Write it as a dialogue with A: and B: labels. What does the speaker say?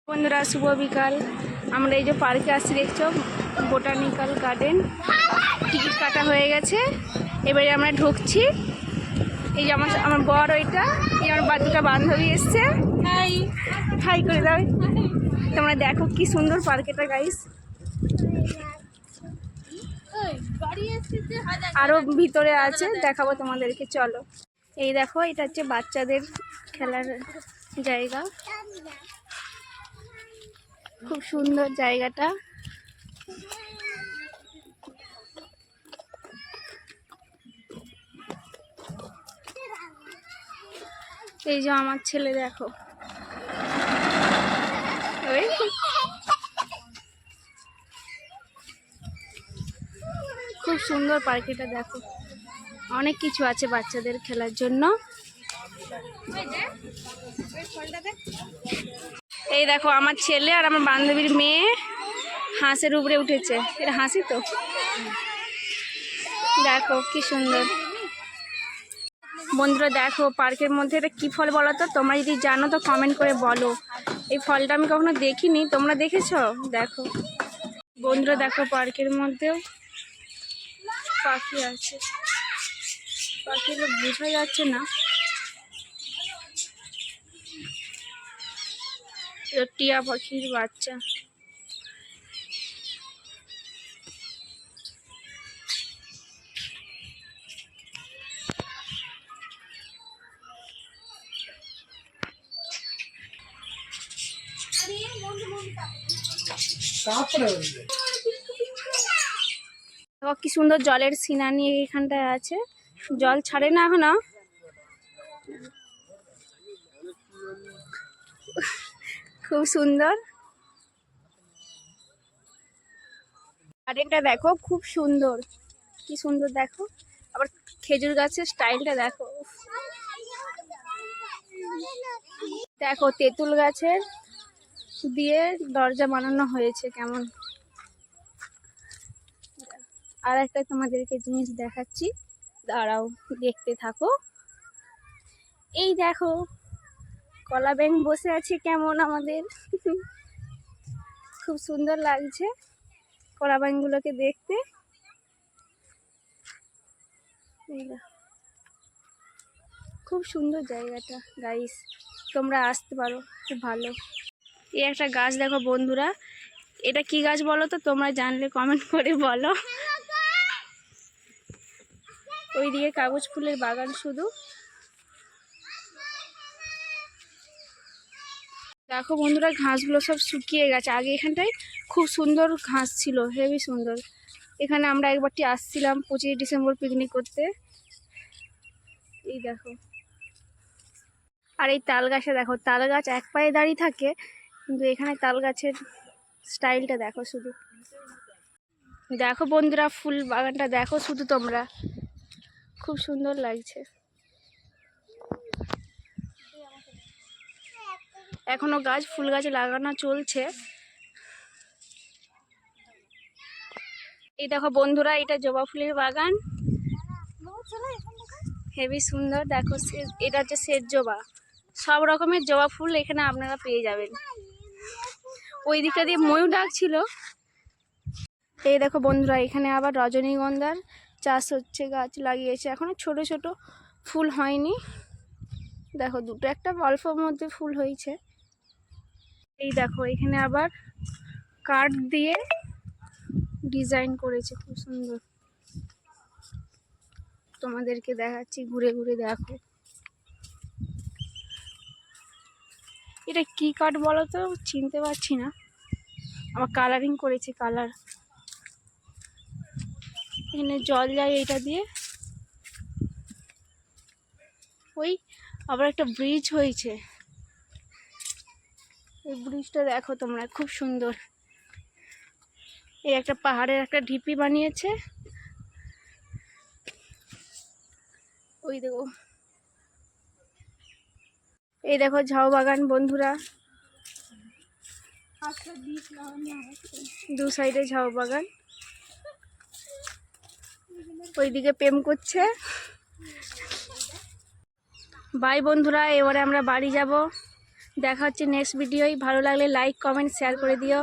A: বন্ধুরা শুভ বিকাল। আমরা এই যে পার্কে আসছি, দেখছো বোটানিক্যাল গার্ডেন। টিকিট কাটা হয়ে গেছে, এবারে আমরা ঢুকছি। এই যে আমার বর, ওইটা এই আমার দুটো বান্ধবী এসছে। হাই হাই করে দাও। তোমরা দেখো কি সুন্দর পার্কেটা গাইস। আরো ভিতরে আছে, দেখাবো তোমাদেরকে, চলো। এই দেখো, এটা হচ্ছে বাচ্চাদের খেলার জায়গা। খুব সুন্দর জায়গাটা। এই যে আমার ছেলে, দেখো খুব সুন্দর পার্কটা, দেখো অনেক কিছু আছে বাচ্চাদের খেলার জন্য। এই দেখো আমার ছেলে আর আমার বান্ধবীর মেয়ে হাঁসের উপরে উঠেছে। এটা হাসি তো, দেখো কি সুন্দর। বন্ধুরা দেখো পার্কের মধ্যে এটা কি ফল বলো তো, তোমরা যদি জানো তো কমেন্ট করে বলো। এই ফলটা আমি কখনো দেখিনি, তোমরা দেখেছো? দেখো বন্ধুরা, দেখো পার্কের মধ্যেও পাখি আছে। পাখিগুলো বোঝা যাচ্ছে না। টিয়া পাখির বাচ্চা। কি সুন্দর জলের সিনারি এখানটায় আছে। জল ছাড়ে না এখনো, খুব সুন্দর গার্ডেনটা। দেখো খুব সুন্দর, কি সুন্দর দেখো। আবার খেজুর গাছের স্টাইলটা দেখো। দেখো তেঁতুল গাছের দিয়ে দরজা বানানো হয়েছে কেমন। আর একটা তোমাদেরকে জিনিস দেখাচ্ছি, দাঁড়াও দেখতে থাকো। এই দেখো কলা ব্যাঙ বসে আছে কেমন আমাদের। খুব সুন্দর লাগছে কলা ব্যাঙগুলোকে দেখতে। খুব সুন্দর জায়গাটা গাইস, তোমরা আসতে পারো, খুব ভালো। এই একটা গাছ দেখো বন্ধুরা, এটা কি গাছ বলো তো, তোমরা জানলে কমেন্ট করে বলো। ওইদিকে কাগজ ফুলের বাগান শুধু। দেখো বন্ধুরা ঘাসগুলো সব শুকিয়ে গেছে। আগে এখানটায় খুব সুন্দর ঘাস ছিল, হেভি সুন্দর। এখানে আমরা একবারটি আসছিলাম 25 ডিসেম্বর পিকনিক করতে। এই দেখো, আর এই তাল গাছে দেখো, তাল গাছ এক পায়ে দাঁড়িয়ে থাকে, কিন্তু এখানে তাল গাছের স্টাইলটা দেখো শুধু। দেখো বন্ধুরা ফুল বাগানটা দেখো শুধু তোমরা, খুব সুন্দর লাগছে। এখনো গাছ, ফুল গাছ লাগানো চলছে। এই দেখো বন্ধুরা, এটা জবা ফুলের বাগান, হেভি সুন্দর। দেখো এটা হচ্ছে সেট জবা। সব রকমের জবা ফুল এখানে আপনারা পেয়ে যাবেন। ওই দিকটা দিয়ে ময়ূর ডাকছিল। এই দেখো বন্ধুরা, এখানে আবার রজনীগন্ধার চাষ হচ্ছে, গাছ লাগিয়েছে, এখনো ছোট ছোট ফুল হয়নি। দেখো দুটো একটা অল্প মধ্যে ফুল হয়েছে। এই দেখো এখানে আবার কাঠ দিয়ে ডিজাইন করেছে, খুব সুন্দর। তোমাদেরকে দেখাচ্ছি, ঘুরে ঘুরে দেখো। এটা কি কাঠ বলো তো, চিনতে পারছি না। আবার কালারিং করেছে, কালার। এখানে জল যায় এটা দিয়ে। ওই আবার একটা ব্রিজ হয়েছে, এই ব্রিজটা দেখো তোমরা, খুব সুন্দর। এই একটা পাহাড়ের একটা ঢিপি বানিয়েছে। ওই দেখো, এই দেখো ঝাউ বাগান বন্ধুরা, দু সাইডে ঝাউ বাগান। ওইদিকে প্রেম করছে। বাই বন্ধুরা, এবারে আমরা বাড়ি যাব। দেখা হচ্ছে নেক্সট ভিডিওয়। ভালো লাগলে লাইক কমেন্ট শেয়ার করে দিও।